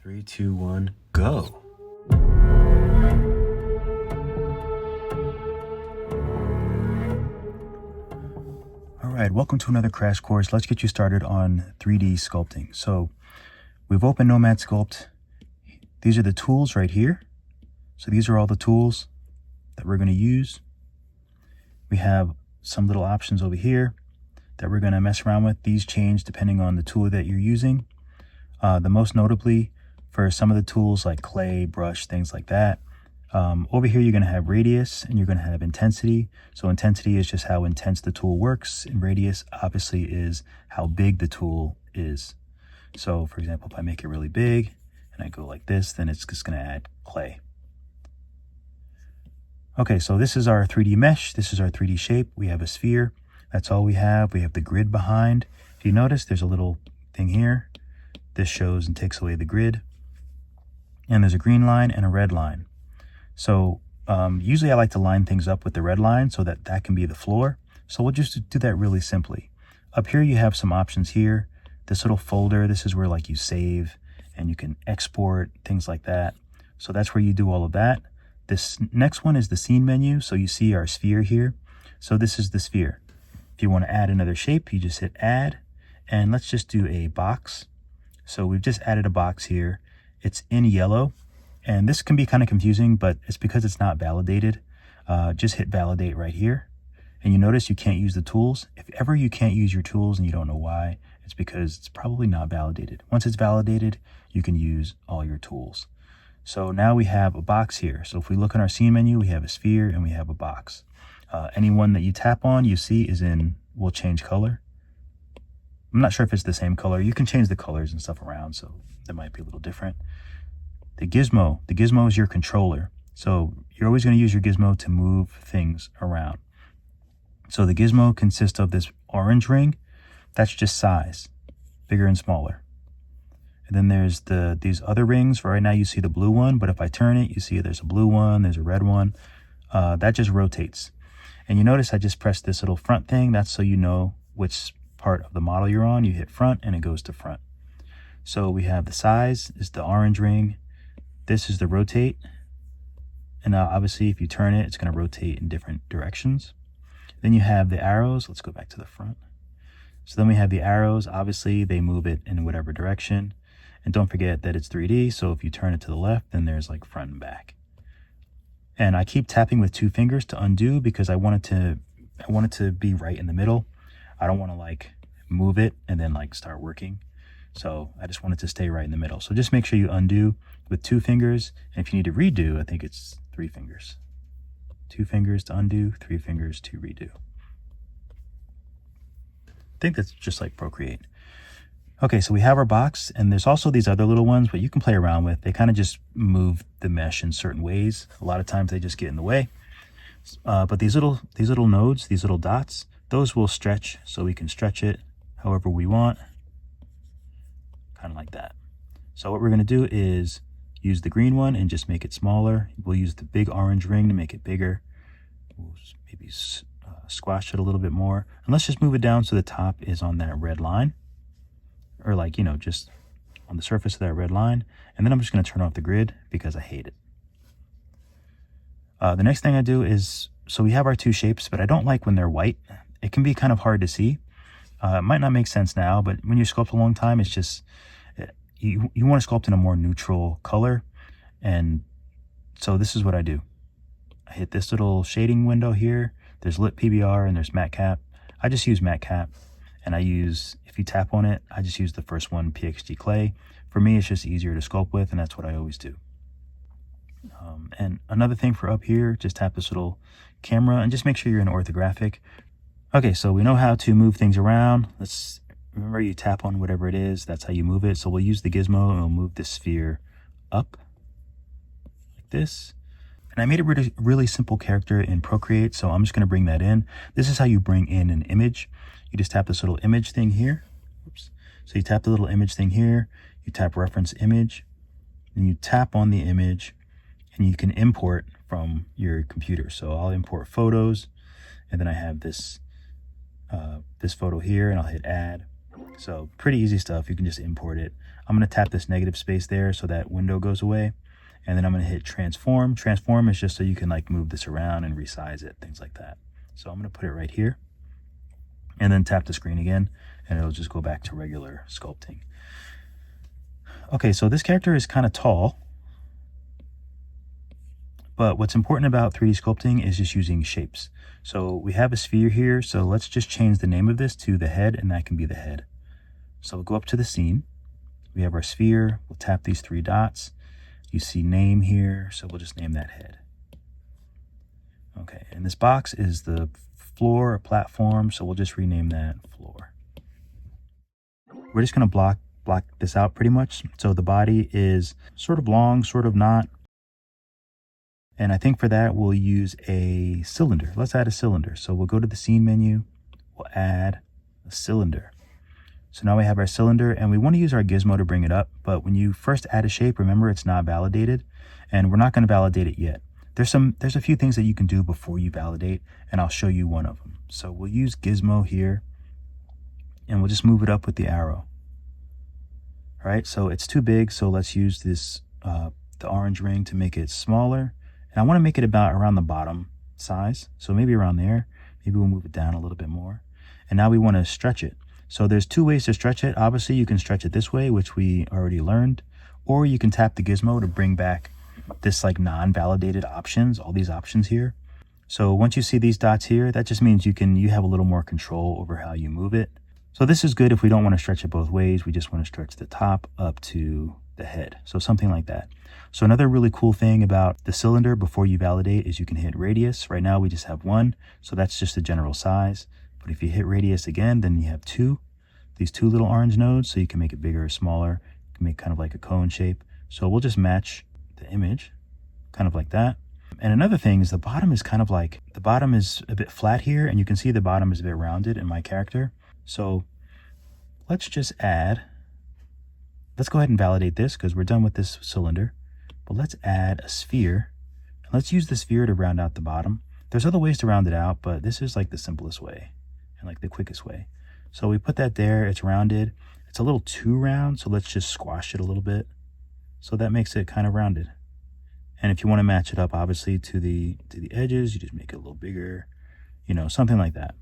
3, 2, 1, go. All right, welcome to another crash course. Let's get you started on 3D sculpting. So we've opened Nomad Sculpt. These are the tools right here. So these are all the tools that we're going to use. We have some little options over here that we're going to mess around with. These change depending on the tool that you're using. The most notably for some of the tools like clay, brush, things like that. Over here, you're going to have radius and you're going to have intensity. So intensity is just how intense the tool works, and radius obviously is how big the tool is. So for example, if I make it really big and I go like this, then it's just going to add clay. Okay, so this is our 3D mesh. This is our 3D shape. We have a sphere. That's all we have. We have the grid behind. If you notice, there's a little thing here. This shows and takes away the grid. And there's a green line and a red line. So usually I like to line things up with the red line so that that can be the floor. So we'll just do that really simply. Up here you have some options here. This little folder, this is where like you save and you can export, things like that. So that's where you do all of that. This next one is the scene menu. So you see our sphere here. So this is the sphere. If you want to add another shape, you just hit add. And let's just do a box. So we've just added a box here. It's in yellow, and this can be kind of confusing, but it's because it's not validated. Just hit validate right here. And you notice you can't use the tools. If ever you can't use your tools and you don't know why, it's because it's probably not validated. Once it's validated, you can use all your tools. So now we have a box here. So if we look in our scene menu, we have a sphere and we have a box. Any one that you tap on, you see will change color. I'm not sure if it's the same color. You can change the colors and stuff around, so that might be a little different. The gizmo is your controller. So you're always going to use your gizmo to move things around. So the gizmo consists of this orange ring. That's just size, bigger and smaller. And then there's these other rings. For right now you see the blue one, but if I turn it, you see there's a blue one, there's a red one. That just rotates. And you notice I just pressed this little front thing. That's so you know which part of the model you're on. You hit front and it goes to front. So we have the size is the orange ring. This is the rotate. And now obviously if you turn it, it's going to rotate in different directions. Then you have the arrows. Let's go back to the front. So then we have the arrows. Obviously they move it in whatever direction. And don't forget that it's 3D. So if you turn it to the left, then there's like front and back. And I keep tapping with 2 fingers to undo because I want it to be right in the middle. I don't want to like move it and then like start working. So I just want it to stay right in the middle. So just make sure you undo with 2 fingers. And if you need to redo, I think it's 3 fingers. 2 fingers to undo, 3 fingers to redo. I think that's just like Procreate. Okay, so we have our box, and there's also these other little ones, but you can play around with. They kind of just move the mesh in certain ways. A lot of times they just get in the way. But these little nodes, these little dots, those will stretch, so we can stretch it however we want, kind of like that. So what we're going to do is use the green one and just make it smaller. We'll use the big orange ring to make it bigger. We'll maybe squash it a little bit more. And let's just move it down so the top is on that red line, or like, you know, just on the surface of that red line. And then I'm just going to turn off the grid because I hate it. The next thing I do is, so we have our 2 shapes, but I don't like when they're white. It can be kind of hard to see. It might not make sense now, but when you sculpt a long time, it's just, you want to sculpt in a more neutral color. And so this is what I do. I hit this little shading window here. There's lit PBR and there's matte cap. I just use matte cap, and if you tap on it, I just use the first one, PXG clay. For me, it's just easier to sculpt with, and that's what I always do. And another thing for up here, just tap this little camera and just make sure you're in orthographic. Okay, so we know how to move things around. Let's remember, you tap on whatever it is, that's how you move it. So we'll use the gizmo and we'll move the sphere up like this. And I made a really simple character in Procreate, so I'm just going to bring that in. This is how you bring in an image. You just tap this little image thing here. Oops. So you tap the little image thing here, you tap reference image, and you tap on the image, and you can import from your computer. So I'll import photos, and then I have this photo here, and I'll hit add. So pretty easy stuff. You can just import it. I'm going to tap this negative space there so that window goes away. And then I'm going to hit transform. Transform is just so you can like move this around and resize it, things like that. So I'm going to put it right here and then tap the screen again, and it'll just go back to regular sculpting. Okay, so this character is kind of tall, but what's important about 3D sculpting is just using shapes. So we have a sphere here, so let's just change the name of this to the head, and that can be the head. So we'll go up to the scene. We have our sphere. We'll tap these 3 dots. You see name here, so we'll just name that head. Okay, and this box is the floor or platform, so we'll just rename that floor. We're just going to block this out pretty much. So the body is sort of long, sort of not. And I think for that, we'll use a cylinder. Let's add a cylinder. So we'll go to the scene menu. We'll add a cylinder. So now we have our cylinder, and we want to use our gizmo to bring it up. But when you first add a shape, remember it's not validated, and we're not going to validate it yet. There's a few things that you can do before you validate, and I'll show you one of them. So we'll use gizmo here, and we'll just move it up with the arrow. All right, so it's too big, so let's use this the orange ring to make it smaller. And I want to make it about around the bottom size, so maybe around there. Maybe we'll move it down a little bit more. And now we want to stretch it. So there's 2 ways to stretch it. Obviously, you can stretch it this way, which we already learned, or you can tap the gizmo to bring back this like non-validated options, all these options here. So once you see these dots here, that just means you have a little more control over how you move it. So this is good if we don't want to stretch it both ways. We just want to stretch the top up to the head. So something like that. So another really cool thing about the cylinder before you validate is you can hit radius. Right now we just have 1, so that's just the general size. But if you hit radius again, then you have these 2 little orange nodes, so you can make it bigger or smaller. You can make kind of like a cone shape. So we'll just match the image, kind of like that. And another thing is the bottom is a bit flat here, and you can see the bottom is a bit rounded in my character. So let's go ahead and validate this because we're done with this cylinder. But let's add a sphere. And let's use the sphere to round out the bottom. There's other ways to round it out, but this is like the simplest way and like the quickest way. So we put that there, it's rounded. It's a little too round, so let's just squash it a little bit. So that makes it kind of rounded. And if you want to match it up, obviously, to the edges, you just make it a little bigger, something like that.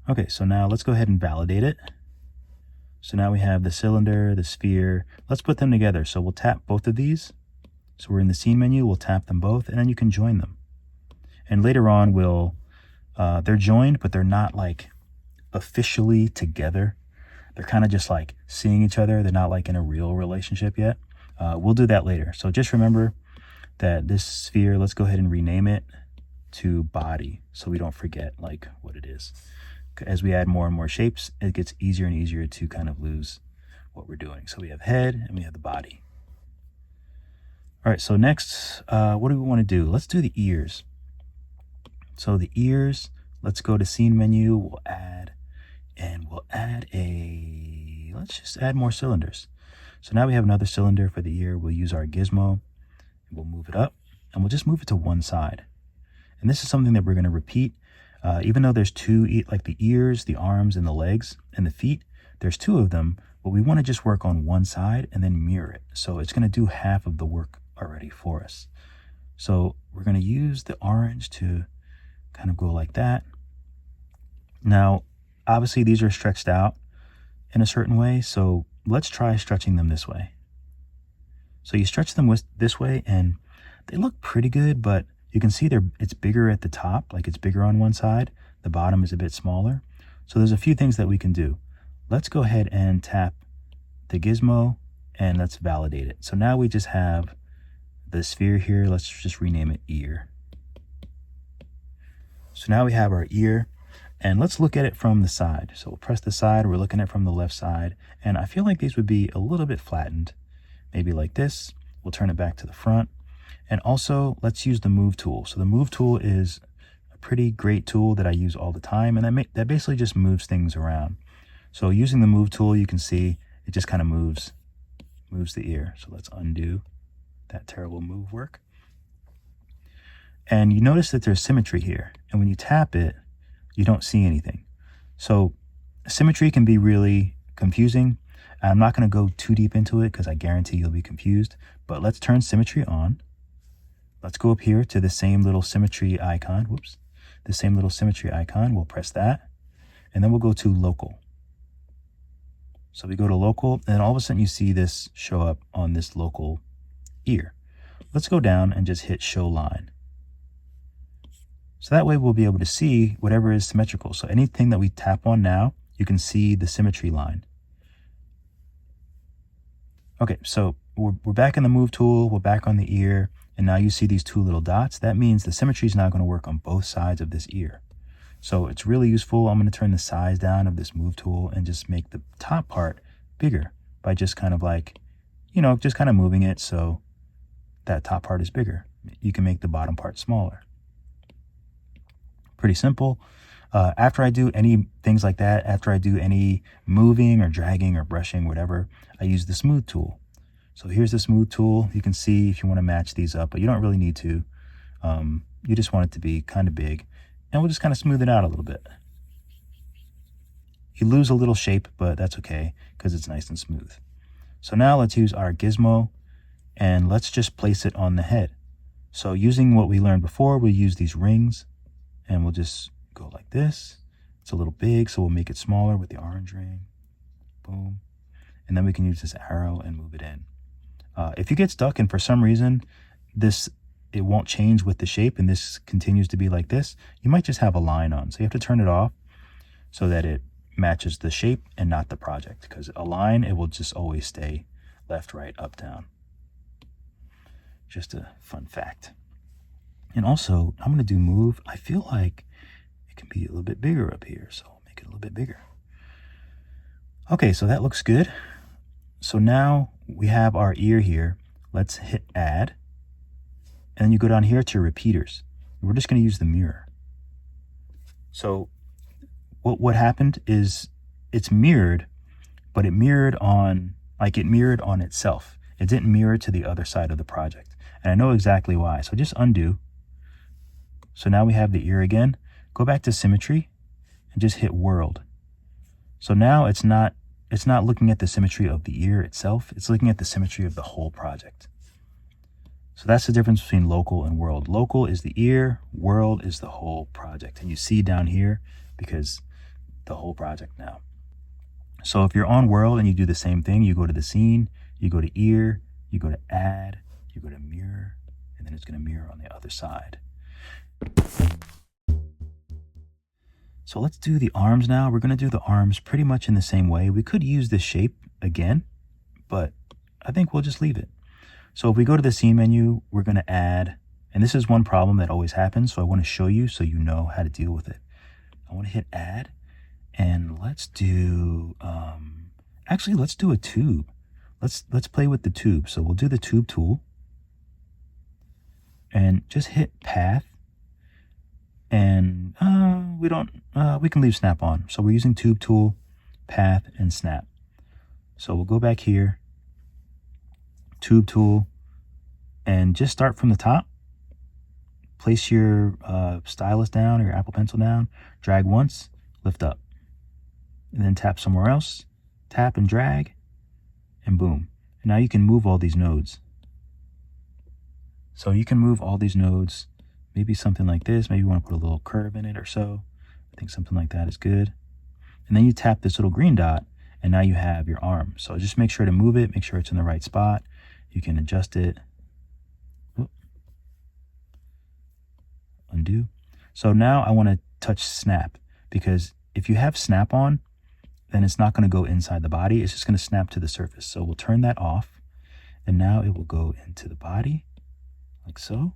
Okay, so now let's go ahead and validate it. So now we have the cylinder, the sphere. Let's put them together. So we'll tap both of these. So we're in the scene menu, we'll tap them both, and then you can join them. And later on, they're joined, but they're not like officially together. They're kind of just like seeing each other. They're not like in a real relationship yet. We'll do that later. So just remember that this sphere, let's go ahead and rename it to body so we don't forget like what it is. As we add more and more shapes, it gets easier and easier to kind of lose what we're doing. So we have head and we have the body. All right, so next, what do we want to do? Let's do the ears. So the ears, let's go to scene menu, let's just add more cylinders. So now we have another cylinder for the ear. We'll use our gizmo, and we'll move it up, and we'll just move it to one side. And this is something that we're going to repeat. Even though there's 2, like the ears, the arms, and the legs, and the feet, there's 2 of them, but we want to just work on one side and then mirror it. So it's going to do half of the work already for us. So we're going to use the orange to kind of go like that. Now, obviously these are stretched out in a certain way, so let's try stretching them this way. So you stretch them this way and they look pretty good, but you can see it's bigger at the top, like it's bigger on one side. The bottom is a bit smaller. So there's a few things that we can do. Let's go ahead and tap the gizmo and let's validate it. So now we just have the sphere here. Let's just rename it ear. So now we have our ear, and let's look at it from the side. So we'll press the side, we're looking at it from the left side, and I feel like these would be a little bit flattened, maybe like this. We'll turn it back to the front. And also let's use the move tool. So the move tool is a pretty great tool that I use all the time, and that basically just moves things around. So using the move tool, you can see it just kind of moves the ear. So let's undo that terrible move work. And you notice that there's symmetry here. And when you tap it, you don't see anything. So symmetry can be really confusing. I'm not going to go too deep into it because I guarantee you'll be confused, but let's turn symmetry on. Let's go up here to the same little symmetry icon. Whoops. The same little symmetry icon. We'll press that, and then we'll go to local. So we go to local, and all of a sudden you see this show up on this local ear. Let's go down and just hit show line. So that way we'll be able to see whatever is symmetrical. So anything that we tap on now, you can see the symmetry line. Okay, so we're back in the move tool, we're back on the ear, and now you see these two little dots. That means the symmetry is now going to work on both sides of this ear. So it's really useful. I'm going to turn the size down of this move tool and just make the top part bigger by just kind of like, you know, just kind of moving it so that top part is bigger. You can make the bottom part smaller. Pretty simple. After I do any things like that, after I do any moving or dragging or brushing, whatever, I use the smooth tool. So here's the smooth tool. You can see if you want to match these up, but you don't really need to. You just want it to be kind of big, and we'll just kind of smooth it out a little bit. You lose a little shape, but that's okay because it's nice and smooth. So now let's use our gizmo and let's just place it on the head. So using what we learned before, we'll use these rings and we'll just go like this. It's a little big, so we'll make it smaller with the orange ring. Boom. And then we can use this arrow and move it in. If you get stuck and for some reason it won't change with the shape and this continues to be like this, you might just have a line on. So you have to turn it off so that it matches the shape and not the project, because a line, it will just always stay left, right, up, down. Just a fun fact. And also, I'm going to do move. I feel like it can be a little bit bigger up here, so I'll make it a little bit bigger. Okay, so that looks good. So now we have our ear here. Let's hit add. And then you go down here to repeaters. We're just going to use the mirror. So what happened is it's mirrored, but it mirrored on itself. It didn't mirror to the other side of the project. And I know exactly why. So just undo. So now we have the ear again. Go back to symmetry and just hit world. So now it's not looking at the symmetry of the ear itself. It's looking at the symmetry of the whole project. So that's the difference between local and world. Local is the ear, world is the whole project. And you see down here because the whole project now. So if you're on world and you do the same thing, you go to the scene, you go to ear, you go to add, you go to mirror, and then it's going to mirror on the other side. So let's do the arms now. We're going to do the arms pretty much in the same way. We could use this shape again, but I think we'll just leave it. So if we go to the scene menu, we're going to add, and this is one problem that always happens, so I want to show you so you know how to deal with it. I want to hit add, and let's do, actually let's do a tube. Let's play with the tube. So we'll do the tube tool, and just hit path, and we can leave snap on. So we're using tube tool, path, and snap. So we'll go back here, tube tool, and just start from the top. Place your stylus down or your Apple Pencil down, drag once, lift up, and then tap somewhere else, tap and drag, and boom. And now you can move all these nodes. So you can move all these nodes, maybe something like this. Maybe you want to put a little curve in it or so. I think something like that is good. And then you tap this little green dot, and now you have your arm. So just make sure to move it, make sure it's in the right spot. You can adjust it. Undo. So now I want to touch snap, because if you have snap on, then it's not going to go inside the body. It's just going to snap to the surface. So we'll turn that off, and now it will go into the body like so.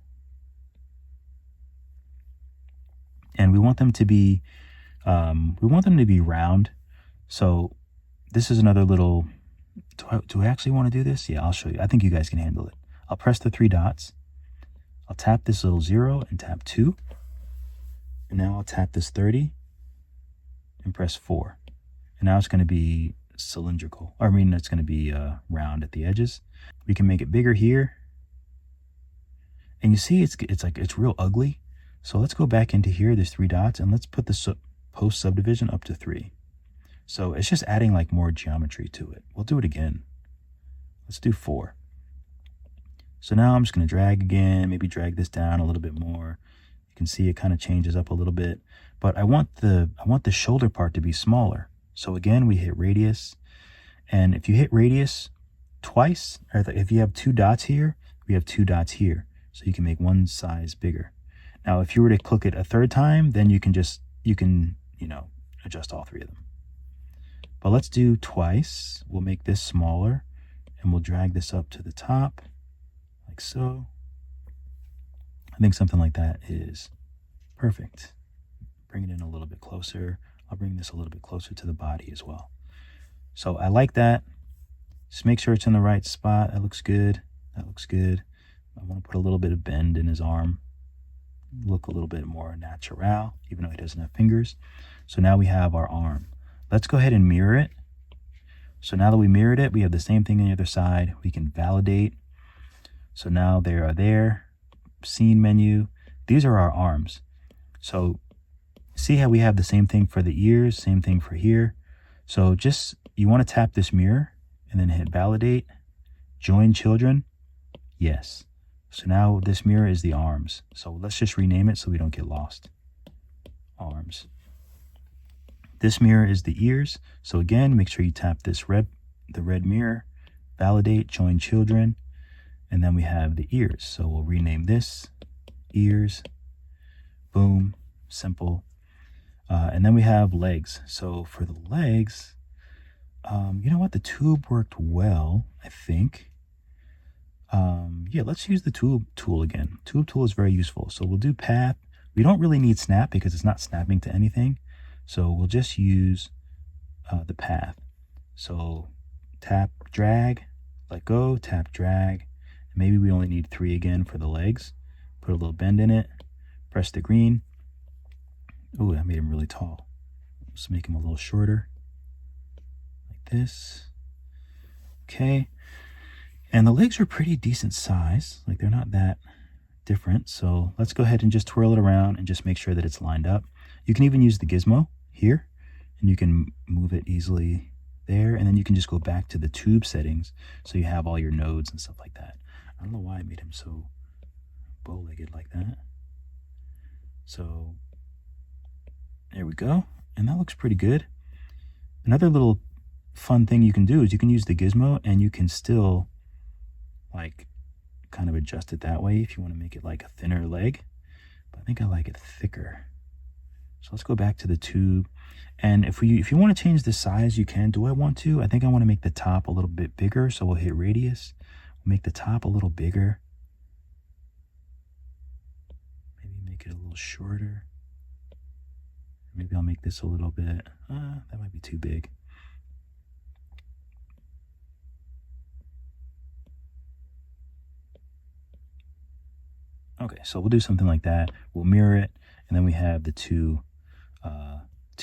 And we want them to be round. So this is another little, do I actually want to do this? Yeah, I'll show you. I think you guys can handle it. I'll press the 3 dots. I'll tap this little 0 and tap 2. And now I'll tap this 30 and press 4. And now it's going to be cylindrical. Or I mean, it's going to be round at the edges. We can make it bigger here. And you see it's real ugly. So let's go back into here, there's 3 dots, and let's put the post subdivision up to 3. So it's just adding like more geometry to it. We'll do it again. Let's do 4. So now I'm just going to drag again, maybe drag this down a little bit more. You can see it kind of changes up a little bit, but I want the shoulder part to be smaller. So again, we hit radius, and if you hit radius twice, or if you have 2 dots here, we have 2 dots here. So you can make one size bigger. Now, if you were to click it a third time, then you can adjust all 3 of them. But let's do twice. We'll make this smaller, and we'll drag this up to the top, like so. I think something like that is perfect. Bring it in a little bit closer. I'll bring this a little bit closer to the body as well. So I like that. Just make sure it's in the right spot. That looks good. That looks good. I want to put a little bit of bend in his arm. Look a little bit more natural, even though he doesn't have fingers. So now we have our arm. Let's go ahead and mirror it. So now that we mirrored it, we have the same thing on the other side. We can validate. So now they are there. Scene menu. These are our arms. So see how we have the same thing for the ears, same thing for here. So you want to tap this mirror and then hit validate. Join children. Yes. So now this mirror is the arms. So let's just rename it so we don't get lost. Arms. This mirror is the ears. So again, make sure you tap the red mirror, validate, join children, and then we have the ears. So we'll rename this ears. Boom, simple. And then we have legs. So for the legs, you know what? The tube worked well, I think. Yeah, let's use the tube tool again. Tube tool is very useful. So we'll do path. We don't really need snap because it's not snapping to anything. So we'll just use the path. So tap, drag, let go, tap, drag. Maybe we only need 3 again for the legs. Put a little bend in it. Press the green. Oh, that made him really tall. Let's make him a little shorter. Like this. Okay. And the legs are pretty decent size. Like they're not that different. So let's go ahead and just twirl it around and just make sure that it's lined up. You can even use the gizmo here, and you can move it easily there. And then you can just go back to the tube settings. So you have all your nodes and stuff like that. I don't know why I made him so bow-legged like that. So there we go. And that looks pretty good. Another little fun thing you can do is you can use the gizmo and you can still like kind of adjust it that way if you want to make it like a thinner leg. But I think I like it thicker. So let's go back to the tube. And if you want to change the size, you can. Do I want to? I think I want to make the top a little bit bigger. So we'll hit radius. We'll make the top a little bigger. Maybe make it a little shorter. Maybe I'll make this a little bit. That might be too big. Okay, so we'll do something like that. We'll mirror it, and then we have the two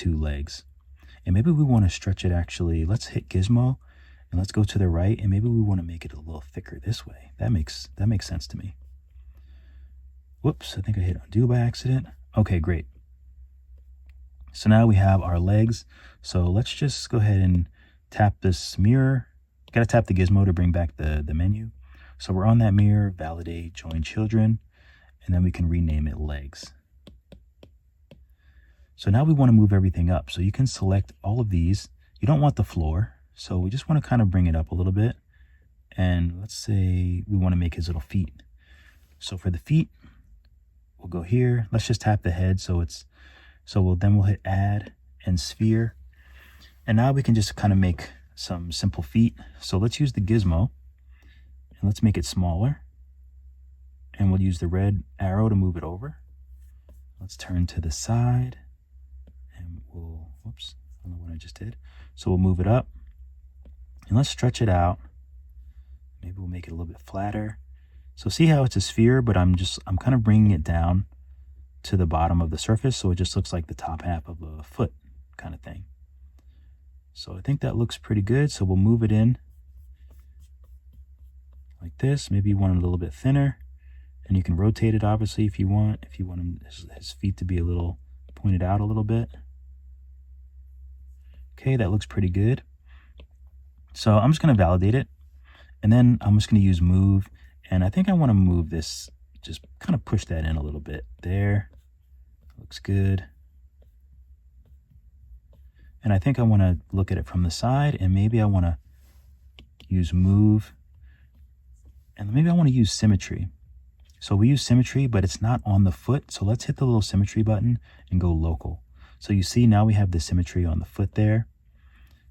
legs. And maybe we want to stretch it actually. Let's hit gizmo, and let's go to the right, and maybe we want to make it a little thicker this way. That makes sense to me. Whoops, I think I hit undo by accident. Okay, great. So now we have our legs. So let's just go ahead and tap this mirror. Got to tap the gizmo to bring back the menu. So we're on that mirror, validate, join children, and then we can rename it legs. So now we want to move everything up. So you can select all of these. You don't want the floor. So we just want to kind of bring it up a little bit. And let's say we want to make his little feet. So for the feet, we'll go here. Let's just tap the head. Then we'll hit add and sphere. And now we can just kind of make some simple feet. So let's use the gizmo and let's make it smaller. And we'll use the red arrow to move it over. Let's turn to the side and whoops, I don't know what I just did. So we'll move it up and let's stretch it out. Maybe we'll make it a little bit flatter. So see how it's a sphere, but I'm kind of bringing it down to the bottom of the surface. So it just looks like the top half of a foot kind of thing. So I think that looks pretty good. So we'll move it in like this. Maybe you want it a little bit thinner. And you can rotate it, obviously, if you want. If you want his feet to be a little pointed out a little bit. Okay, that looks pretty good. So I'm just going to validate it. And then I'm just going to use move. And I think I want to move this, just kind of push that in a little bit. There. Looks good. And I think I want to look at it from the side, and maybe I want to use move. And maybe I want to use symmetry. So we use symmetry, but it's not on the foot. So let's hit the little symmetry button and go local. So you see now we have the symmetry on the foot there.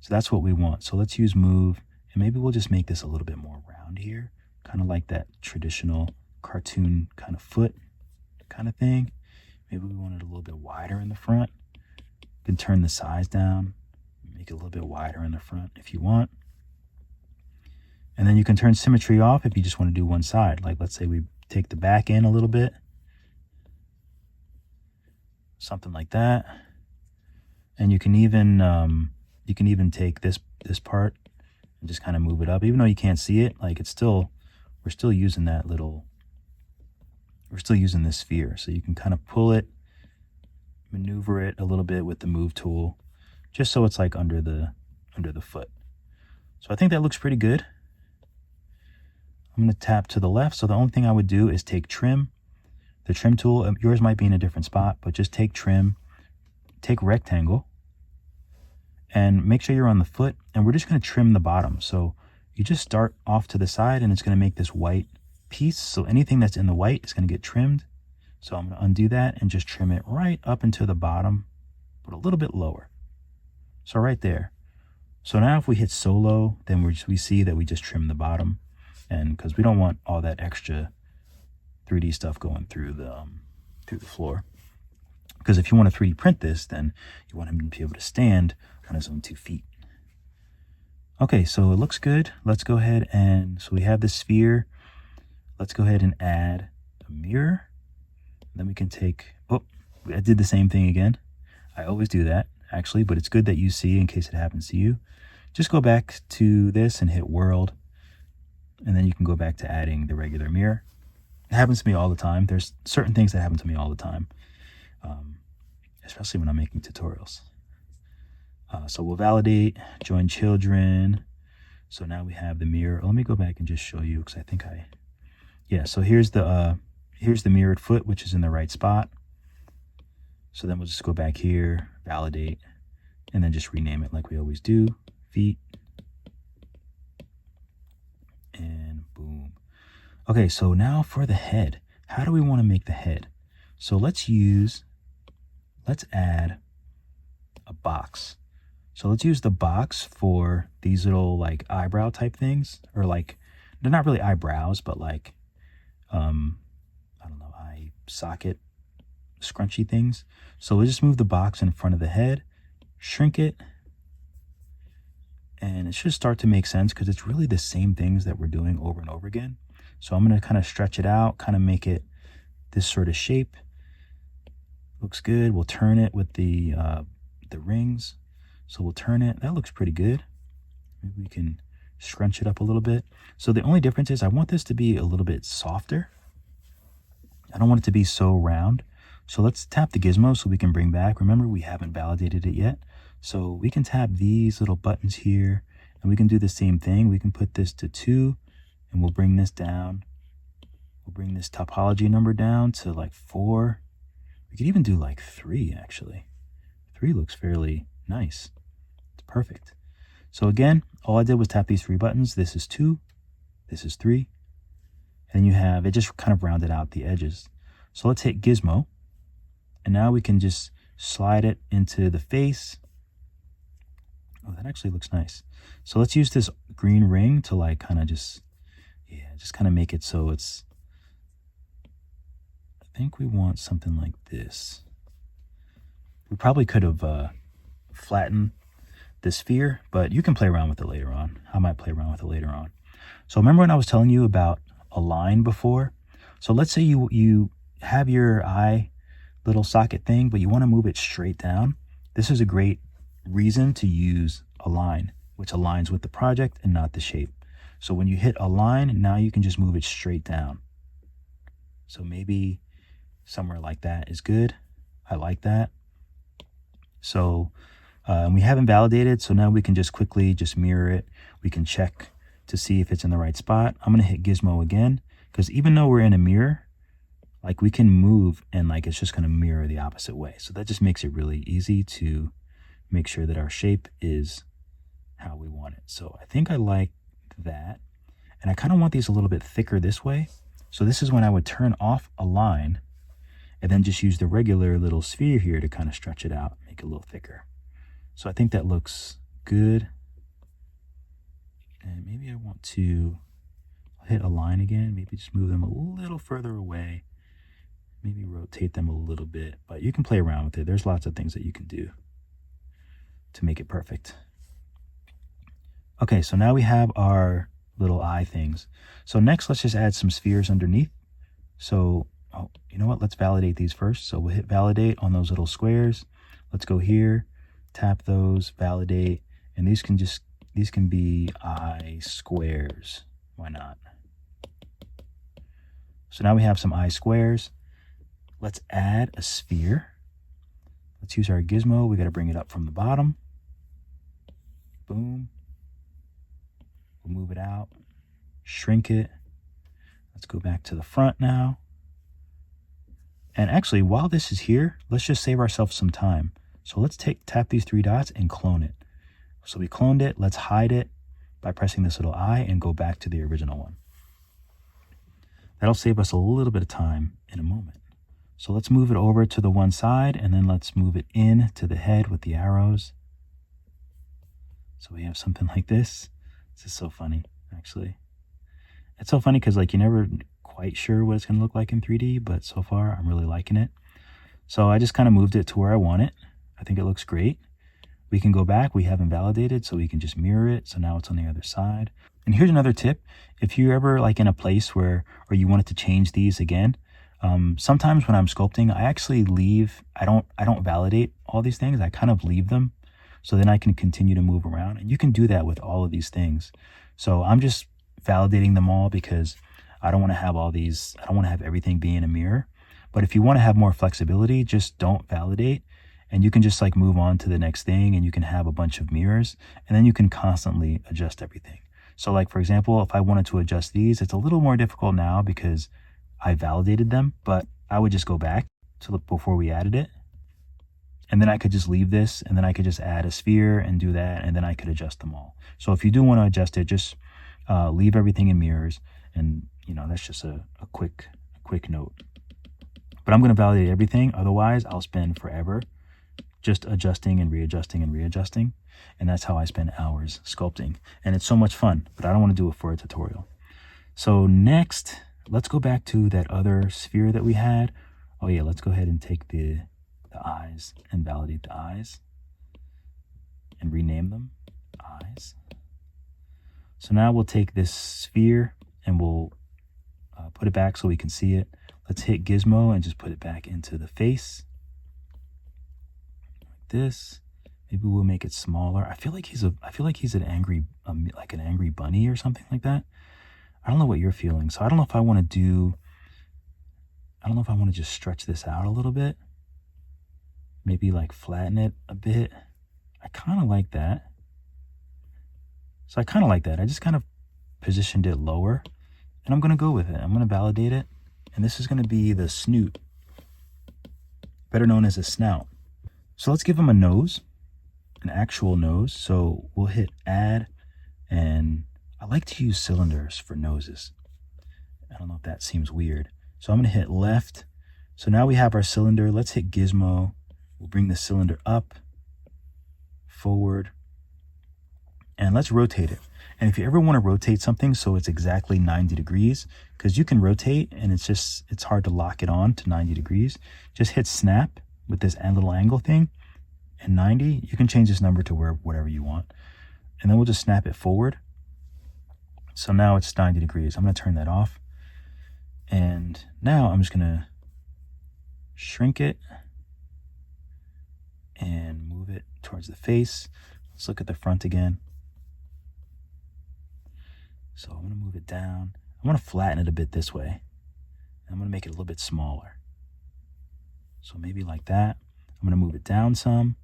So that's what we want. So let's use move, and maybe we'll just make this a little bit more round here, kind of like that traditional cartoon kind of foot kind of thing. Maybe we want it a little bit wider in the front. You can turn the size down, make it a little bit wider in the front if you want. And then you can turn symmetry off if you just want to do one side. Like let's say we take the back in a little bit, something like that. And you can even take this part and just kind of move it up, even though you can't see it. Like we're still using that little, we're still using this sphere. So you can kind of pull it, maneuver it a little bit with the move tool, just so it's like under the foot. So I think that looks pretty good. I'm going to tap to the left. So the only thing I would do is take trim, the trim tool. Yours might be in a different spot, but just take trim, take rectangle, and make sure you're on the foot. And we're just going to trim the bottom. So you just start off to the side, and it's going to make this white piece. So anything that's in the white is going to get trimmed. So I'm going to undo that and just trim it right up into the bottom, but a little bit lower. So right there. So now if we hit solo, then we see that we just trimmed the bottom. And because we don't want all that extra 3D stuff going through the floor. Because if you want to 3D print this, then you want him to be able to stand on his own 2 feet. Okay, so it looks good. Let's go ahead and, so we have the sphere. Let's go ahead and add a mirror. Then we can take, oh, I did the same thing again. I always do that, actually, but it's good that you see in case it happens to you. Just go back to this and hit world. And then you can go back to adding the regular mirror. It happens to me all the time. There's certain things that happen to me all the time, especially when I'm making tutorials. So we'll validate, join children. So now we have the mirror. Let me go back and just show you, because I think yeah, so here's the mirrored foot, which is in the right spot. So then we'll just go back here, validate, and then just rename it like we always do, feet. And boom. Okay, so now for the head. How do we want to make the head? So let's add a box. So let's use the box for these little like eyebrow type things, or like, they're not really eyebrows, but like, I don't know, eye socket scrunchy things. So we'll just move the box in front of the head, shrink it, and it should start to make sense because it's really the same things that we're doing over and over again. So I'm going to kind of stretch it out, kind of make it this sort of shape. Looks good. We'll turn it with the rings. So we'll turn it. That looks pretty good. Maybe we can scrunch it up a little bit. So the only difference is I want this to be a little bit softer. I don't want it to be so round. So let's tap the gizmo so we can bring back. Remember, we haven't validated it yet. So we can tap these little buttons here, and we can do the same thing. We can put this to 2, and we'll bring this down. We'll bring this topology number down to like 4. We could even do like 3, actually. 3 looks fairly nice. It's perfect. So again, all I did was tap these 3 buttons. This is 2, this is 3. And then you have, it just kind of rounded out the edges. So let's hit gizmo. And now we can just slide it into the face. Oh, that actually looks nice. So let's use this green ring to like kind of just kind of make it so it's, I think we want something like this. We probably could have flattened the sphere, but you can play around with it later on. I might play around with it later on. So remember when I was telling you about a line before? So let's say you have your eye little socket thing, but you want to move it straight down. This is a great reason to use align, which aligns with the project and not the shape. So when you hit align, now you can just move it straight down. So maybe somewhere like that is good. I like that. So And we haven't validated, so now we can just quickly just mirror it. We can check to see if it's in the right spot. I'm going to hit gizmo again, because even though we're in a mirror, like we can move and like it's just going to mirror the opposite way. So that just makes it really easy to make sure that our shape is how we want it. So I think I like that. And I kind of want these a little bit thicker this way. So this is when I would turn off a line and then just use the regular little sphere here to kind of stretch it out, make it a little thicker. So I think that looks good. And maybe I want to hit a line again, maybe just move them a little further away, maybe rotate them a little bit, but you can play around with it. There's lots of things that you can do to make it perfect. Okay, so now we have our little eye things. So next, let's just add some spheres underneath. So, oh, you know what? Let's validate these first. So we'll hit validate on those little squares. Let's go here, tap those, validate, and these can be eye squares. Why not? So now we have some eye squares. Let's add a sphere. Let's use our gizmo. We got to bring it up from the bottom. Boom. We'll move it out, shrink it. Let's go back to the front now. And actually, while this is here, let's just save ourselves some time. So let's tap these 3 dots and clone it. So we cloned it. Let's hide it by pressing this little eye and go back to the original one. That'll save us a little bit of time in a moment. So let's move it over to the one side, and then let's move it in to the head with the arrows. So we have something like this. This is so funny, actually. It's so funny because like you're never quite sure what it's going to look like in 3D, but so far I'm really liking it. So I just kind of moved it to where I want it. I think it looks great. We can go back. We haven't validated, so we can just mirror it. So now it's on the other side. And here's another tip. If you're ever like in a place where, or you wanted to change these again, sometimes when I'm sculpting, I actually leave, I don't validate all these things. I kind of leave them. So then I can continue to move around, and you can do that with all of these things. So I'm just validating them all because I don't want to have all these, I don't want to have everything be in a mirror. But if you want to have more flexibility, just don't validate, and you can just like move on to the next thing, and you can have a bunch of mirrors, and then you can constantly adjust everything. So like, for example, if I wanted to adjust these, it's a little more difficult now because I validated them, but I would just go back to look before we added it. And then I could just leave this, and then I could just add a sphere and do that, and then I could adjust them all. So if you do want to adjust it, just leave everything in mirrors, and you know, that's just a quick note. But I'm going to validate everything, otherwise I'll spend forever just adjusting and readjusting and readjusting, and that's how I spend hours sculpting. And it's so much fun, but I don't want to do it for a tutorial. So next, let's go back to that other sphere that we had. Oh yeah, let's go ahead and take the eyes and validate the eyes and rename them eyes. So now we'll take this sphere and we'll put it back so we can see it. Let's hit gizmo and just put it back into the face like this. Maybe we'll make it smaller. I feel like he's an angry like an angry bunny or something like that. I don't know what you're feeling. So I don't know if I want to just stretch this out a little bit. Maybe like flatten it a bit. I kind of like that. So I kind of like that. I just kind of positioned it lower, and I'm going to go with it. I'm going to validate it. And this is going to be the snoot, better known as a snout. So let's give him a nose, an actual nose. So we'll hit add, and I like to use cylinders for noses. I don't know if that seems weird. So I'm going to hit left. So now we have our cylinder. Let's hit gizmo. We'll bring the cylinder up, forward, and let's rotate it. And if you ever want to rotate something so it's exactly 90 degrees, because you can rotate and it's hard to lock it on to 90 degrees, just hit snap with this little angle thing, and 90, you can change this number to whatever you want. And then we'll just snap it forward. So now it's 90 degrees. I'm going to turn that off. And now I'm just going to shrink it and move it towards the face. Let's look at the front again. So I'm going to move it down. I'm going to flatten it a bit this way. I'm going to make it a little bit smaller. So maybe like that. I'm going to move it down some.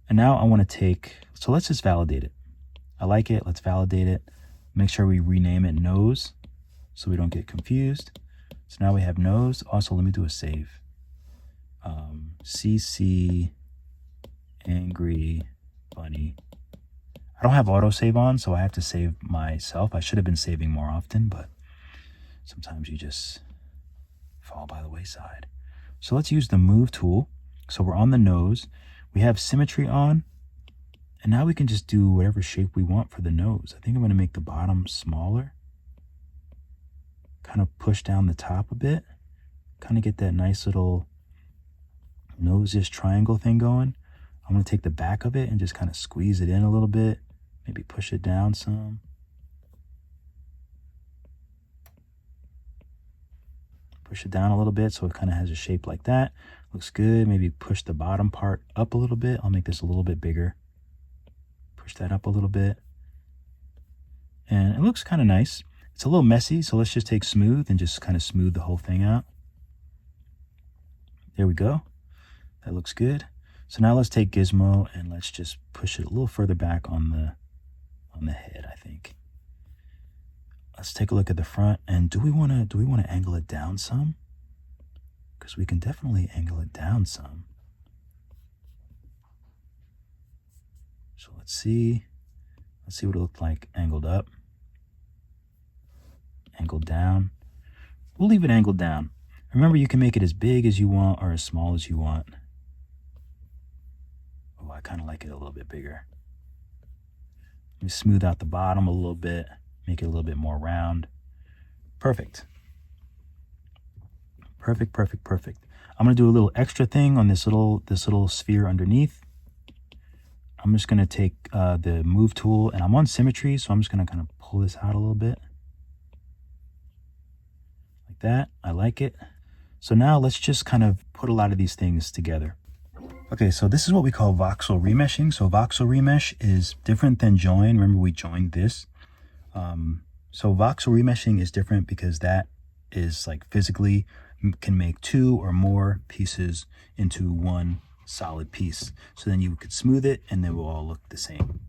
And now I want to take, so let's just validate it. I like it. Let's validate it. Make sure we rename it nose so we don't get confused. So now we have nose. Also, let me do a save. CC Angry Bunny. I don't have autosave on, so I have to save myself. I should have been saving more often, but sometimes you just fall by the wayside. So let's use the move tool. So we're on the nose. We have symmetry on. And now we can just do whatever shape we want for the nose. I think I'm going to make the bottom smaller. Kind of push down the top a bit. Kind of get that nice little nose-ish triangle thing going. I'm going to take the back of it and just kind of squeeze it in a little bit. Maybe push it down some. Push it down a little bit so it kind of has a shape like that. Looks good. Maybe push the bottom part up a little bit. I'll make this a little bit bigger. Push that up a little bit. And it looks kind of nice. It's a little messy, so let's just take smooth and just kind of smooth the whole thing out. There we go. That looks good. So now let's take gizmo and let's just push it a little further back on the head, I think. Let's take a look at the front. And do we want to angle it down some? Because we can definitely angle it down some. So let's see what it looked like angled up, angled down. We'll leave it angled down. Remember, you can make it as big as you want or as small as you want. Oh, I kind of like it a little bit bigger. Let me smooth out the bottom a little bit, make it a little bit more round. Perfect. Perfect, perfect, perfect. I'm going to do a little extra thing on this little sphere underneath. I'm just going to take the move tool, and I'm on symmetry, so I'm just going to kind of pull this out a little bit. Like that. I like it. So now let's just kind of put a lot of these things together. Okay, so this is what we call voxel remeshing. So voxel remesh is different than join. Remember, we joined this. So voxel remeshing is different because that is like physically can make two or more pieces into one solid piece. So then you could smooth it and they will all look the same.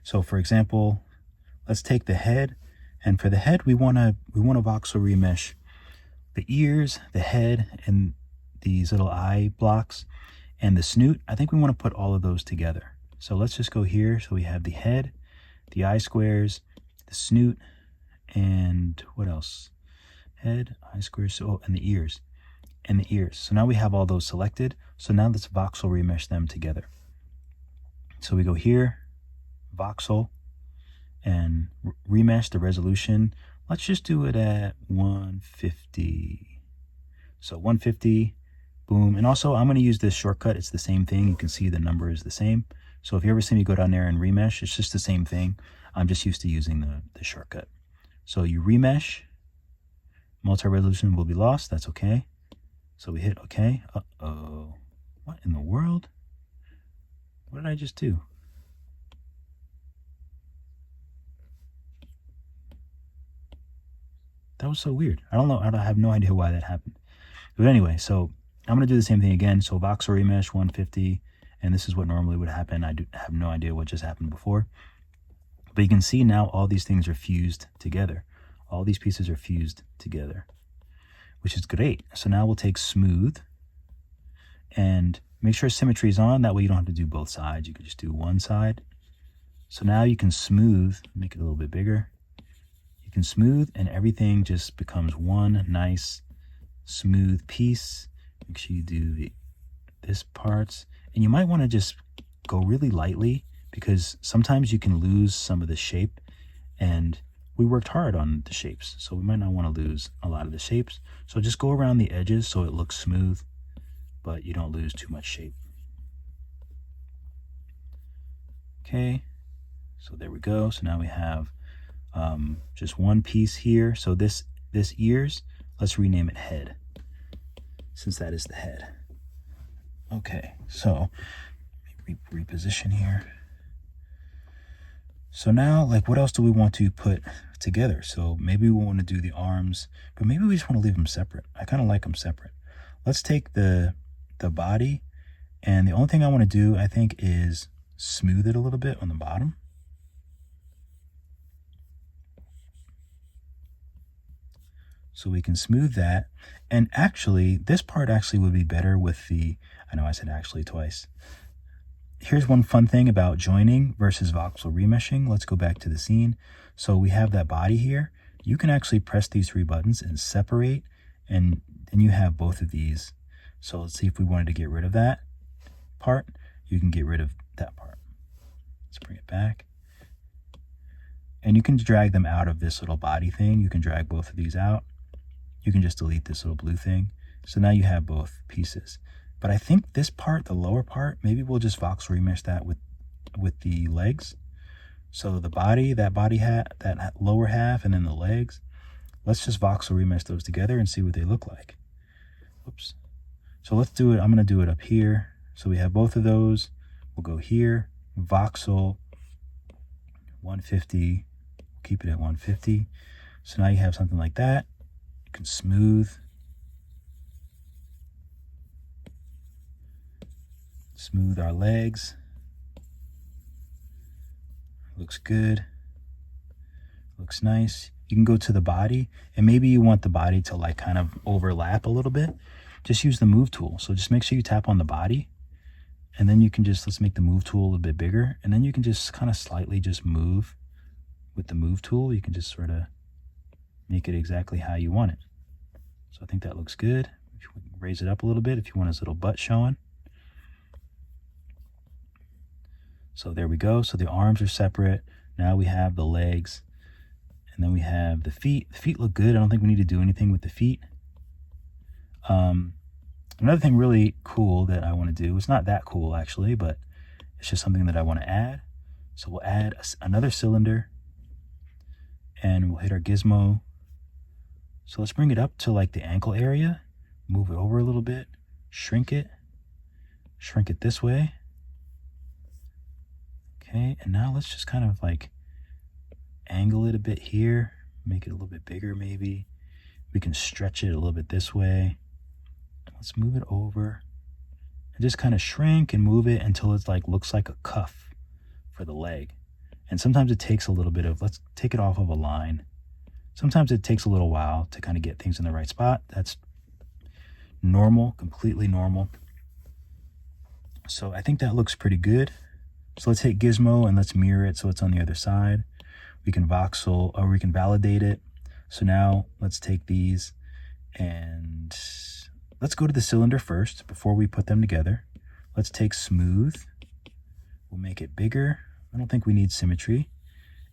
So for example, let's take the head, and for the head we want to voxel remesh the ears, the head, and these little eye blocks, and the snoot. I think we want to put all of those together. So let's just go here. So we have the head, the eye squares, the snoot, and what else? Head, eye squares, so, and the ears. And the ears. So now we have all those selected. So now let's voxel remesh them together. So we go here, voxel, and remesh the resolution. Let's just do it at 150. So 150, boom. And also I'm going to use this shortcut. It's the same thing. You can see the number is the same. So if you ever see me go down there and remesh, it's just the same thing. I'm just used to using the shortcut. So you remesh, multi-resolution will be lost. That's okay. So we hit okay. Uh-oh. What in the world? What did I just do? That was so weird. I don't know. I have no idea why that happened. But anyway, so I'm going to do the same thing again. So voxel remesh 150. And this is what normally would happen. I have no idea what just happened before. But you can see now all these things are fused together. All these pieces are fused together, which is great. So now we'll take smooth and make sure symmetry is on. That way you don't have to do both sides. You can just do one side. So now you can smooth, make it a little bit bigger. You can smooth and everything just becomes one nice smooth piece. Make sure you do this parts. And you might want to just go really lightly because sometimes you can lose some of the shape, and we worked hard on the shapes, so we might not want to lose a lot of the shapes. So just go around the edges so it looks smooth, but you don't lose too much shape. Okay, so there we go. So now we have just one piece here. So this ears, let's rename it head, since that is the head. Okay, so let me reposition here. So now, like, what else do we want to put together? So maybe we want to do the arms, but maybe we just want to leave them separate. I kind of like them separate. Let's take the body, and the only thing I want to do, I think, is smooth it a little bit on the bottom. So we can smooth that. And actually, this part actually would be better with the, I know I said actually twice. Here's one fun thing about joining versus voxel remeshing. Let's go back to the scene. So we have that body here. You can actually press these 3 buttons and separate, and then you have both of these. So let's see if we wanted to get rid of that part. You can get rid of that part. Let's bring it back. And you can drag them out of this little body thing. You can drag both of these out. You can just delete this little blue thing. So now you have both pieces. But I think this part, the lower part, maybe we'll just voxel remesh that with the legs. So the body, that lower half, and then the legs. Let's just voxel remesh those together and see what they look like. Oops. So let's do it. I'm going to do it up here. So we have both of those. We'll go here, voxel 150. Keep it at 150. So now you have something like that. You can smooth our legs. Looks good. Looks nice. You can go to the body, and maybe you want the body to like kind of overlap a little bit. Just use the move tool. So just make sure you tap on the body, and then you can just, let's make the move tool a little bit bigger, and then you can just kind of slightly just move with the move tool. You can just sort of make it exactly how you want it. So I think that looks good. If you raise it up a little bit if you want his little butt showing. So there we go. So the arms are separate. Now we have the legs, and then we have the feet. The feet look good. I don't think we need to do anything with the feet. Another thing really cool that I want to do, it's not that cool actually, but it's just something that I want to add. So we'll add another cylinder, and we'll hit our gizmo. So let's bring it up to like the ankle area, move it over a little bit, shrink it this way. Okay, and now let's just kind of like angle it a bit here, make it a little bit bigger maybe. We can stretch it a little bit this way. Let's move it over and just kind of shrink and move it until it's like looks like a cuff for the leg. And sometimes it takes a little bit of, let's take it off of a line. Sometimes it takes a little while to kind of get things in the right spot. That's normal, completely normal. So I think that looks pretty good. So let's hit gizmo and let's mirror it so it's on the other side. We can voxel, or we can validate it. So now let's take these and let's go to the cylinder first before we put them together. Let's take smooth. We'll make it bigger. I don't think we need symmetry.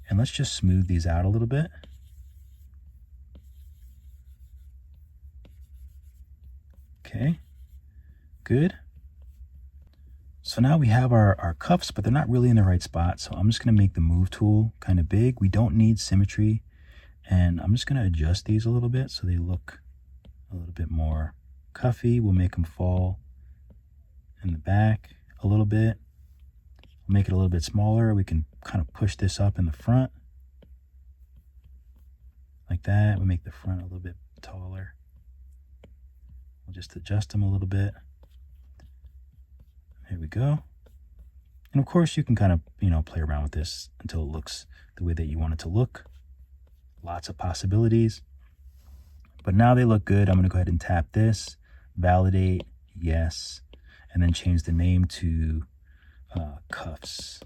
And let's just smooth these out a little bit. Okay, good. So now we have our cuffs, but they're not really in the right spot. So I'm just going to make the move tool kind of big. We don't need symmetry. And I'm just going to adjust these a little bit so they look a little bit more cuffy. We'll make them fall in the back a little bit. We'll make it a little bit smaller. We can kind of push this up in the front like that. We'll make the front a little bit taller. We'll just adjust them a little bit. There we go. And of course you can kind of, play around with this until it looks the way that you want it to look. Lots of possibilities. But now they look good. I'm going to go ahead and tap this, validate, yes, and then change the name to cuffs.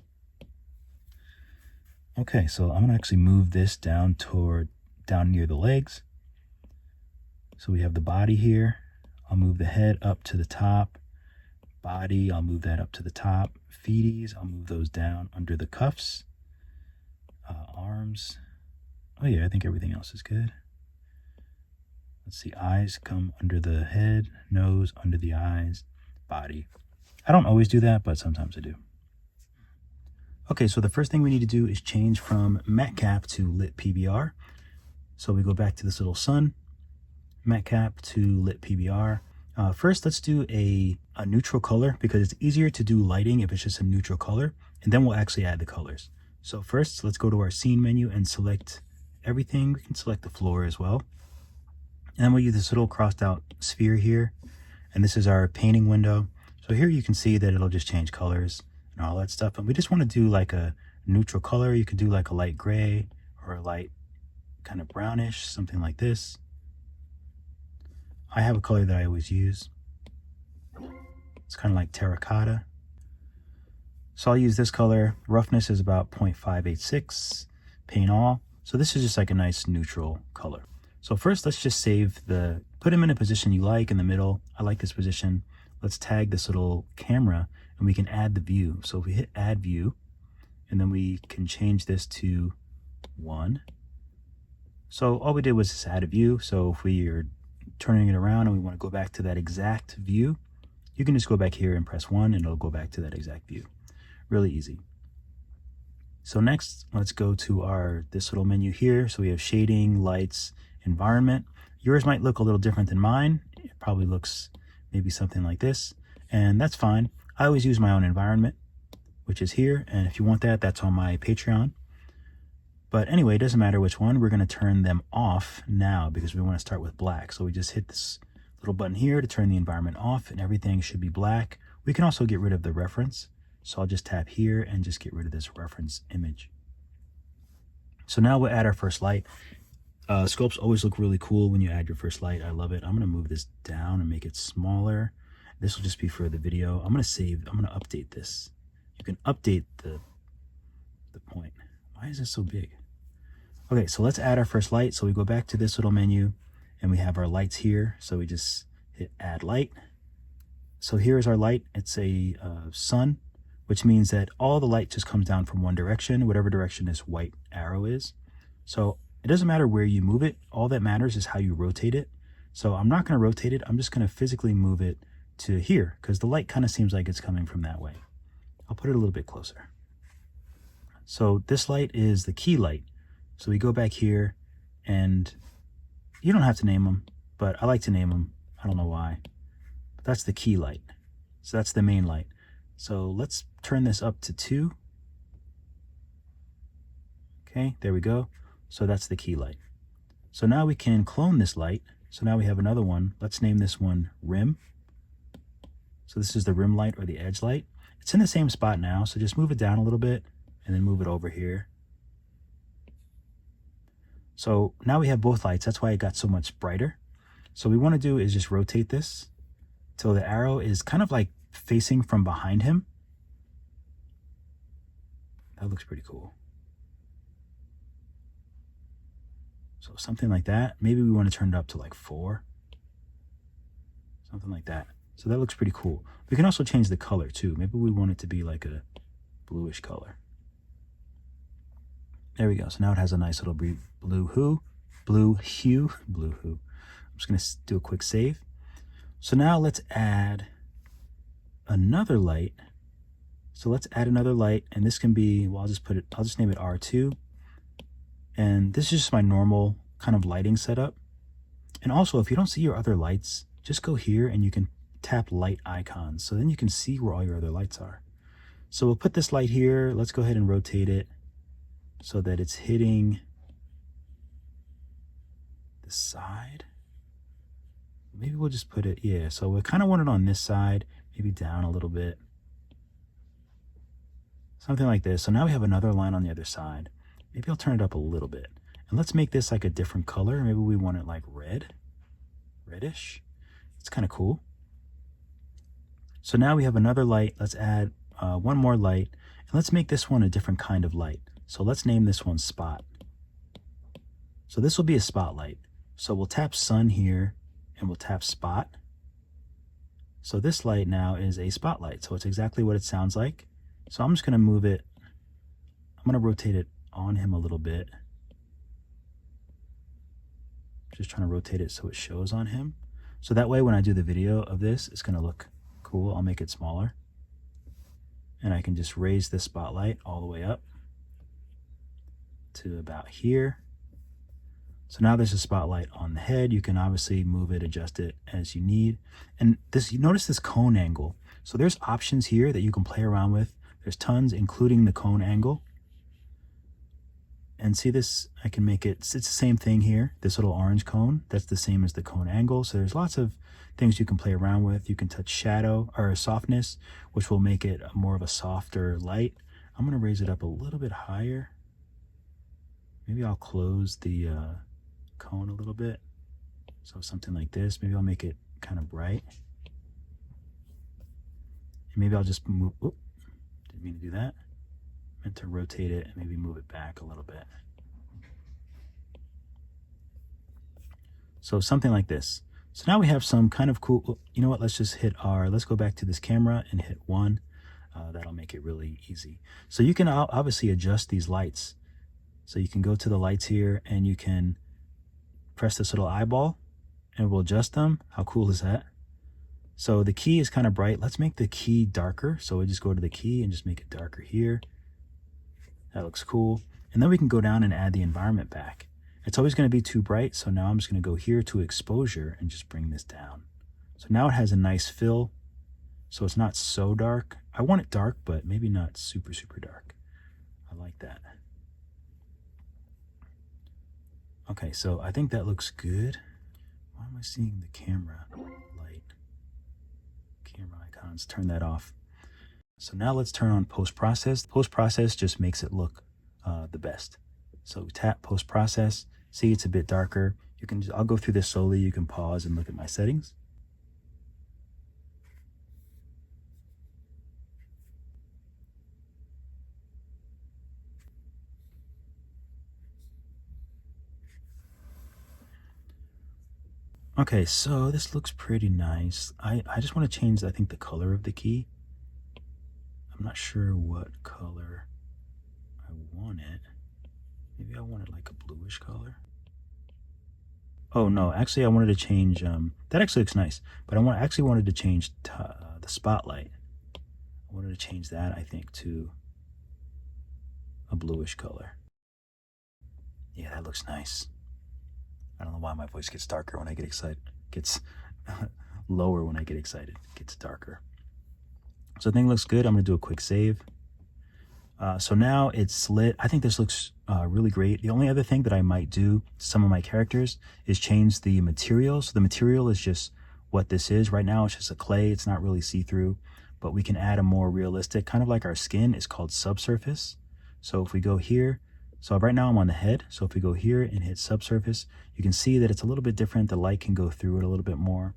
Okay, so I'm going to actually move this down near the legs. So we have the body here. I'll move the head up to the top. Body, I'll move that up to the top. Feeties, I'll move those down under the cuffs. Arms. Oh yeah, I think everything else is good. Let's see, eyes come under the head, nose under the eyes, body. I don't always do that, but sometimes I do. Okay, so the first thing we need to do is change from matte cap to lit PBR. So we go back to this little sun, matte cap to lit PBR. First, let's do a neutral color because it's easier to do lighting if it's just a neutral color, and then we'll actually add the colors. So first, let's go to our scene menu and select everything. We can select the floor as well. And then we'll use this little crossed out sphere here. And this is our painting window. So here you can see that it'll just change colors. and all that stuff. And we just want to do like a neutral color. You could do like a light gray or a light kind of brownish, something like this. I have a color that I always use. It's kind of like terracotta. So I'll use this color. Roughness is about 0.586, paint all. So this is just like a nice neutral color. So first let's just put him in a position you like in the middle. I like this position. Let's tag this little camera and we can add the view. So if we hit add view, and then we can change this to 1. So all we did was just add a view. So if we are turning it around and we want to go back to that exact view, you can just go back here and press 1 and it'll go back to that exact view. Really easy. So next, let's go to this little menu here. So we have shading, lights, environment. Yours might look a little different than mine. It probably looks maybe something like this, and that's fine. I always use my own environment, which is here, and if you want that, that's on my Patreon. But anyway, it doesn't matter which one. We're going to turn them off now because we want to start with black. So we just hit this little button here to turn the environment off, and everything should be black. We can also get rid of the reference. So I'll just tap here and just get rid of this reference image. So now we'll add our first light. Sculpts always look really cool when you add your first light. I love it. I'm going to move this down and make it smaller. This will just be for the video. I'm going to update this. You can update the point. Why is this so big? Okay, so let's add our first light. So we go back to this little menu and we have our lights here. So we just hit add light. So here's our light. It's a sun, which means that all the light just comes down from one direction, whatever direction this white arrow is. So it doesn't matter where you move it. All that matters is how you rotate it. So I'm not going to rotate it. I'm just going to physically move it to here because the light kind of seems like it's coming from that way. I'll put it a little bit closer. So this light is the key light. So we go back here, and you don't have to name them, but I like to name them. I don't know why. But that's the key light. So that's the main light. So let's turn this up to 2. Okay, there we go. So that's the key light. So now we can clone this light. So now we have another one. Let's name this one rim. So this is the rim light or the edge light. It's in the same spot now, so just move it down a little bit and then move it over here. So now we have both lights. That's why it got so much brighter. So what we want to do is just rotate this till the arrow is kind of like facing from behind him. That looks pretty cool. So something like that. Maybe we want to turn it up to like 4. Something like that. So that looks pretty cool. We can also change the color too. Maybe we want it to be like a bluish color. There we go. So now it has a nice little blue hue. I'm just going to do a quick save. So now let's add another light. So let's add another light, and this can be, well, I'll just name it R2. And this is just my normal kind of lighting setup. And also, if you don't see your other lights, just go here and you can tap light icons. So then you can see where all your other lights are. So we'll put this light here. Let's go ahead and rotate it so that it's hitting the side. Maybe we'll just put it, yeah. So we kind of want it on this side, maybe down a little bit. Something like this. So now we have another line on the other side. Maybe I'll turn it up a little bit. And let's make this like a different color. Maybe we want it like reddish. It's kind of cool. So now we have another light. Let's add one more light. And let's make this one a different kind of light. So let's name this one Spot. So this will be a spotlight. So we'll tap Sun here and we'll tap Spot. So this light now is a spotlight. So it's exactly what it sounds like. So I'm just going to move it. I'm going to rotate it on him a little bit. Just trying to rotate it so it shows on him. So that way when I do the video of this, it's going to look cool. I'll make it smaller. And I can just raise this spotlight all the way up to about here. So now there's a spotlight on the head. You can obviously move it, adjust it as you need. And this, you notice this cone angle. So there's options here that you can play around with. There's tons, including the cone angle. And see this, I can make it, it's the same thing here. This little orange cone, that's the same as the cone angle. So there's lots of things you can play around with. You can touch shadow or softness, which will make it more of a softer light. I'm gonna raise it up a little bit higher. Maybe I'll close the cone a little bit. So something like this. Maybe I'll make it kind of bright. And maybe I'll just move, oh, didn't mean to do that. Meant to rotate it and maybe move it back a little bit. So something like this. So now we have some kind of cool, you know what, let's just hit R. Let's go back to this camera and hit 1. That'll make it really easy. So you can obviously adjust these lights. So you can go to the lights here and you can press this little eyeball and we'll adjust them. How cool is that? So the key is kind of bright. Let's make the key darker. So we just go to the key and just make it darker here. That looks cool. And then we can go down and add the environment back. It's always going to be too bright. So now I'm just going to go here to exposure and just bring this down. So now it has a nice fill. So it's not so dark. I want it dark, but maybe not super, super dark. I like that. Okay, so I think that looks good. Why am I seeing the camera light? Camera icons, turn that off. So now let's turn on post-process. Post-process just makes it look the best. So tap post-process, see it's a bit darker. You can I'll go through this slowly. You can pause and look at my settings. Okay, so this looks pretty nice. I just want to change, I think, the color of the key. I'm not sure what color I want it. Maybe I want it like a bluish color. Oh no, actually I wanted to change, that actually looks nice, but I actually wanted to change the spotlight. I wanted to change that, I think, to a bluish color. Yeah, that looks nice. I don't know why my voice gets darker when I get excited. Gets lower when I get excited. Gets darker. So I think it looks good. I'm going to do a quick save. So now it's lit. I think this looks really great. The only other thing that I might do to some of my characters is change the material. So the material is just what this is. Right now it's just a clay. It's not really see-through, but we can add a more realistic, kind of like our skin, is called subsurface. So if we go here, so right now I'm on the head. So if we go here and hit subsurface, you can see that it's a little bit different. The light can go through it a little bit more.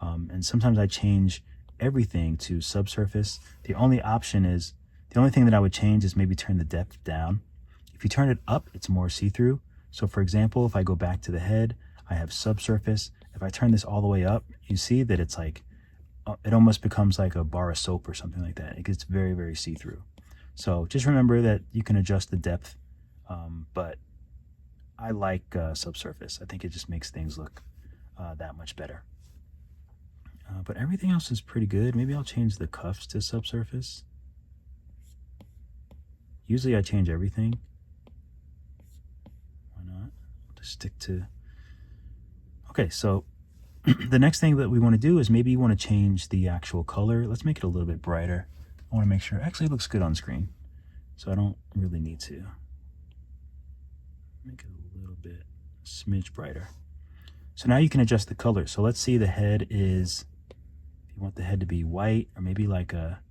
And sometimes I change everything to subsurface. The only thing that I would change is maybe turn the depth down. If you turn it up, it's more see-through. So for example, if I go back to the head, I have subsurface. If I turn this all the way up, you see that it's like, it almost becomes like a bar of soap or something like that. It gets very, very see-through. So just remember that you can adjust the depth, but I like subsurface. I think it just makes things look that much better. But everything else is pretty good. Maybe I'll change the cuffs to subsurface. Usually I change everything. Why not? I'll just stick to... Okay, so the next thing that we want to do is maybe you want to change the actual color. Let's make it a little bit brighter. I want to make sure, actually it looks good on screen, so I don't really need to. Make it a little bit, smidge brighter. So now you can adjust the color. So let's see, the head is, if you want the head to be white, or maybe like a,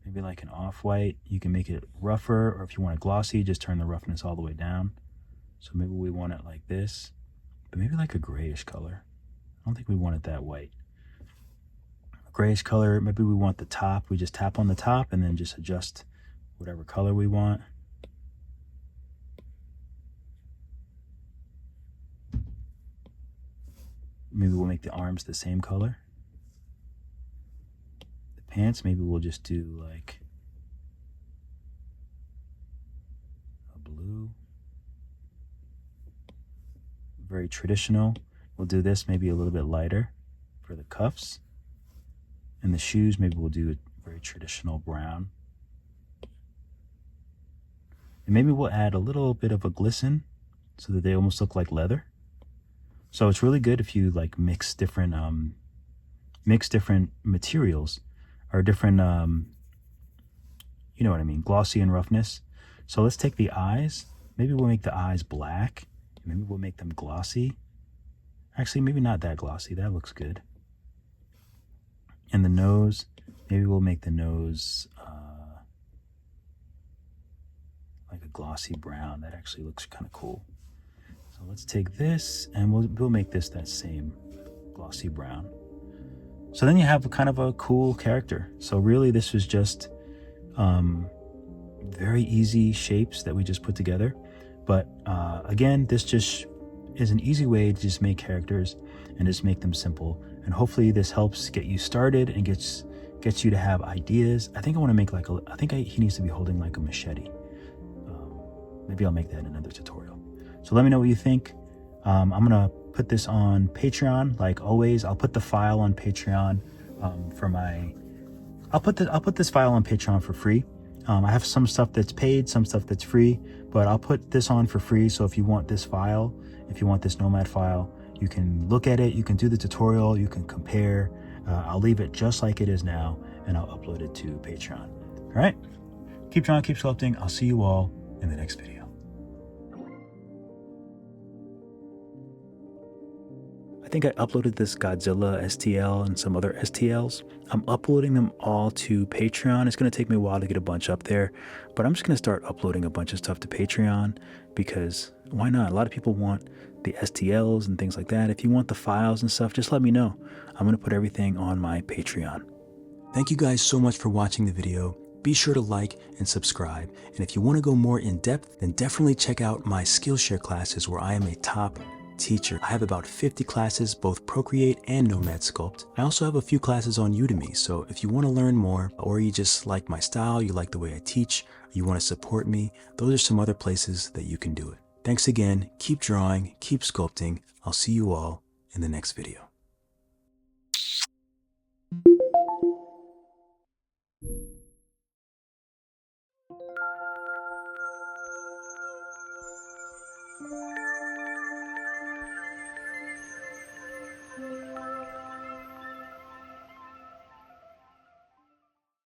maybe like an off-white. You can make it rougher, or if you want it glossy, just turn the roughness all the way down. So maybe we want it like this, but maybe like a grayish color. I don't think we want it that white. A grayish color, maybe we want the top. We just tap on the top and then just adjust whatever color we want. Maybe we'll make the arms the same color. The pants, maybe we'll just do like a blue. Very traditional. We'll do this maybe a little bit lighter for the cuffs. And the shoes, maybe we'll do a very traditional brown. And maybe we'll add a little bit of a glisten so that they almost look like leather. So it's really good if you like mix different materials or different You know what I mean, glossy and roughness. So let's take the eyes. Maybe we'll make the eyes black. Maybe we'll make them glossy. Actually, maybe not that glossy. That looks good. And the nose, maybe we'll make the nose like a glossy brown. That actually looks kind of cool. So let's take this and we'll make this that same glossy brown. So then you have a kind of a cool character. So really this was just very easy shapes that we just put together. But again, this just is an easy way to just make characters and just make them simple. And hopefully this helps get you started and gets you to have ideas. I think I want to make like he needs to be holding like a machete. Maybe I'll make that in another tutorial. So let me know what you think. I'm gonna put this on Patreon, like always. I'll put the file on Patreon I'll put this file on Patreon for free. I have some stuff that's paid, some stuff that's free, but I'll put this on for free. So if you want this file, if you want this Nomad file, you can look at it, you can do the tutorial, you can compare. I'll leave it just like it is now, and I'll upload it to Patreon. All right, keep drawing, keep sculpting. I'll see you all in the next video. I think I uploaded this Godzilla STL and some other STLs. I'm uploading them all to Patreon. It's going to take me a while to get a bunch up there, but I'm just going to start uploading a bunch of stuff to Patreon because why not? A lot of people want the STLs and things like that. If you want the files and stuff, just let me know. I'm going to put everything on my Patreon. Thank you guys so much for watching the video. Be sure to like and subscribe. And if you want to go more in depth, then definitely check out my Skillshare classes where I am a top teacher. I have about 50 classes, both Procreate and Nomad Sculpt. I also have a few classes on Udemy, so if you want to learn more, or you just like my style, you like the way I teach, or you want to support me, those are some other places that you can do it. Thanks again, keep drawing, keep sculpting. I'll see you all in the next video.